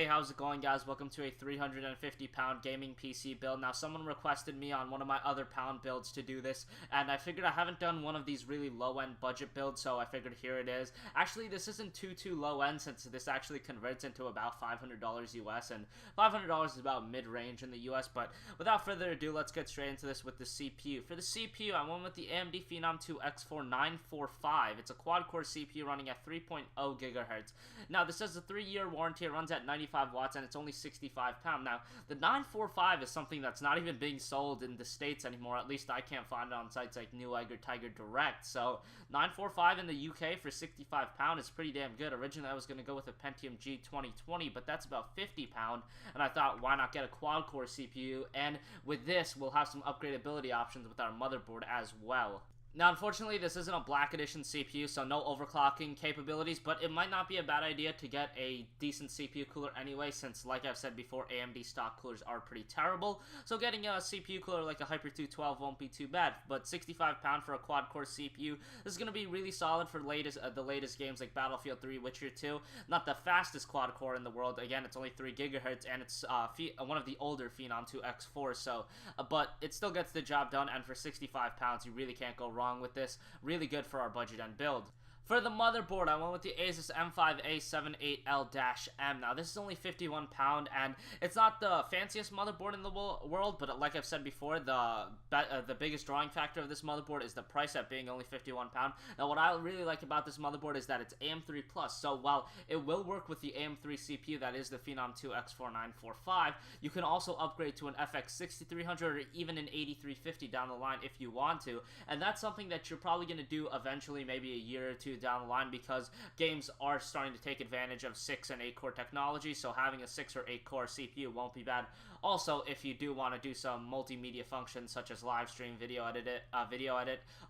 Hey, how's it going, guys? Welcome to a 350-pound gaming PC build. Now, someone requested me on one of my other pound builds to do this, and I figured I haven't done one of these really low-end budget builds, so I figured here it is. Actually, this isn't too low-end, since this actually converts into about $500 US, and $500 is about mid-range in the US, but without further ado, let's get straight into this with the CPU. For the CPU, I went with the AMD Phenom 2 X4945. It's a quad-core CPU running at 3.0 GHz. Now, this has a 3-year warranty. It runs at 95 watts and it's only 65 pounds. Now, the 945 is something that's not even being sold in the States anymore. At least I can't find it on sites like Newegg or Tiger Direct. So, 945 in the UK for 65 pounds is pretty damn good. Originally, I was going to go with a Pentium G2020, but that's about 50 pounds. And I thought, why not get a quad-core CPU? And with this, we'll have some upgradability options with our motherboard as well. Now, unfortunately, this isn't a Black Edition CPU, so no overclocking capabilities, but it might not be a bad idea to get a decent CPU cooler anyway, since, like I've said before, AMD stock coolers are pretty terrible, so getting a CPU cooler like a Hyper 212 won't be too bad. But 65 pounds for a quad-core CPU, this is going to be really solid for the latest games like Battlefield 3, Witcher 2. Not the fastest quad-core in the world, again, it's only 3 GHz, and it's one of the older Phenom 2 X4, so, but it still gets the job done, and for 65 pounds, you really can't go wrong with this. Really good for our budget and build. For the motherboard, I went with the Asus M5A78L-M. Now, this is only 51 pounds, and it's not the fanciest motherboard in the world, but like I've said before, the biggest drawing factor of this motherboard is the price at being only 51 pounds. Now, what I really like about this motherboard is that it's AM3+, so while it will work with the AM3 CPU, that is the Phenom 2 X4945, you can also upgrade to an FX 6300 or even an 8350 down the line if you want to, and that's something that you're probably going to do eventually, maybe a year or two down the line, because games are starting to take advantage of 6 and 8 core technology, so having a 6 or 8 core CPU won't be bad. Also, if you do want to do some multimedia functions such as live stream, video edit,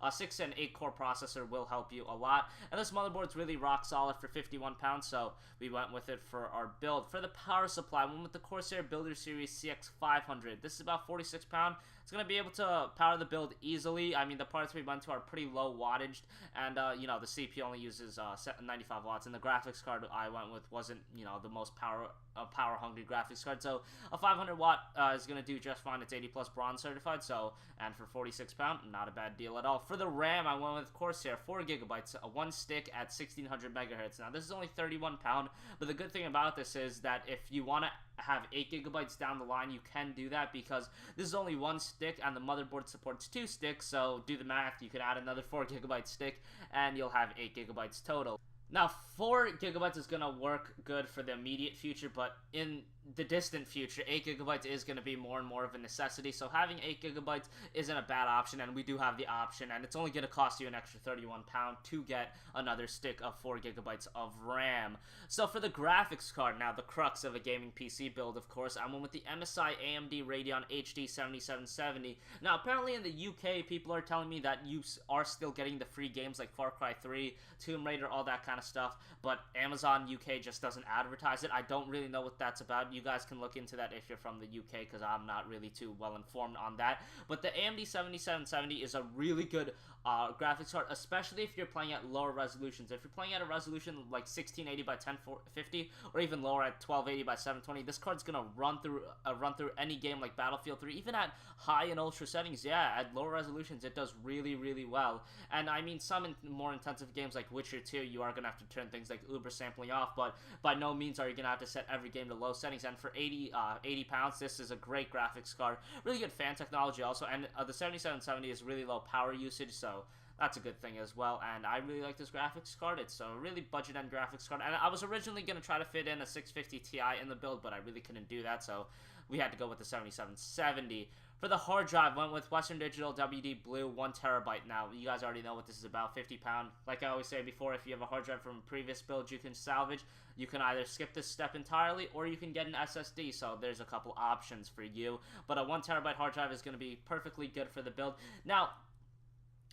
a 6 and 8 core processor will help you a lot. And this motherboard's really rock solid for 51 pounds, so we went with it for our build. For the power supply, we went with the Corsair Builder Series CX500. This is about 46 pounds. It's going to be able to power the build easily. I mean, the parts we went to are pretty low wattage, and you know, the CPU only uses 95 watts, and the graphics card I went with wasn't, you know, the most power hungry graphics card, so a 500 watt is going to do just fine. It's 80 plus bronze certified, so, and for 46 pounds, not a bad deal at all. For the RAM, I went with Corsair 4 gigabytes, one stick at 1600 megahertz. Now, this is only 31 pounds, but the good thing about this is that if you want to have 8 gigabytes down the line, you can do that, because this is only one stick and the motherboard supports 2 sticks, so do the math, you can add another 4 gigabyte stick and you'll have 8 gigabytes total. Now, 4 gigabytes is going to work good for the immediate future, but in the distant future, 8 gigabytes is going to be more and more of a necessity, so having 8 gigabytes isn't a bad option, and we do have the option, and it's only going to cost you an extra 31 pounds to get another stick of 4 gigabytes of RAM. So for the graphics card, now the crux of a gaming PC build, of course, I went with the MSI AMD Radeon HD 7770. Now, apparently in the UK, people are telling me that you are still getting the free games like Far Cry 3, Tomb Raider, all that kind of stuff, but Amazon UK just doesn't advertise it. I don't really know what that's about. You guys can look into that if you're from the UK, because I'm not really too well informed on that. But the AMD 7770 is a really good graphics card, especially if you're playing at lower resolutions. If you're playing at a resolution like 1680 by 1050, or even lower at 1280 by 720, this card's gonna run through any game like Battlefield 3, even at high and ultra settings. Yeah, at lower resolutions, it does really well. And I mean, some more intensive games like Witcher 2, you are gonna have to turn things like Uber sampling off, but by no means are you gonna have to set every game to low settings. And for 80 pounds, this is a great graphics card. Really good fan technology also, and the 7770 is really low power usage, so that's a good thing as well. And I really like this graphics card. It's a really budget end graphics card, and I was originally going to try to fit in a 650 Ti in the build, but I really couldn't do that, so we had to go with the 7770. For the hard drive, went with Western Digital WD Blue 1 terabyte. Now, you guys already know what this is about, 50 pound. Like I always say before, if you have a hard drive from a previous build you can salvage, you can either skip this step entirely, or you can get an SSD, so there's a couple options for you. But a 1 terabyte hard drive is going to be perfectly good for the build. Now,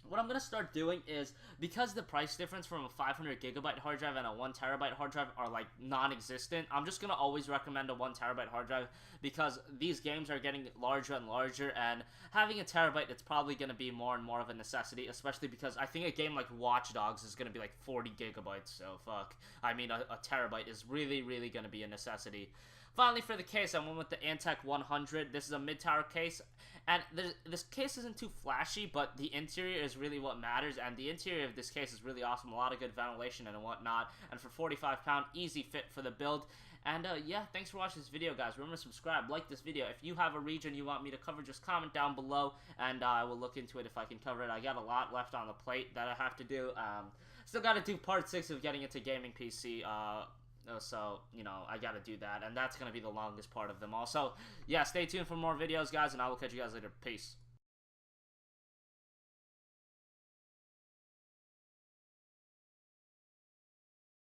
what I'm going to start doing is, because the price difference from a 500 gigabyte hard drive and a 1 terabyte hard drive are like non-existent, I'm just going to always recommend a 1 terabyte hard drive, because these games are getting larger and larger, and having a terabyte, it's probably going to be more and more of a necessity, especially because I think a game like Watch Dogs is going to be like 40 gigabytes, so fuck. I mean, a terabyte is really, really going to be a necessity. Finally, for the case, I went with the Antec 100. This is a mid-tower case, and this case isn't too flashy, but the interior is really what matters, and the interior of this case is really awesome. A lot of good ventilation and whatnot, and for 45 pound, easy fit for the build. And yeah, thanks for watching this video, guys. Remember to subscribe, like this video. If you have a region you want me to cover, just comment down below, and I will look into it if I can cover it. I got a lot left on the plate that I have to do. Still got to do part 6 of getting into gaming PC. So, you know, I gotta do that, and that's gonna be the longest part of them all. So, yeah, stay tuned for more videos, guys, and I will catch you guys later. Peace.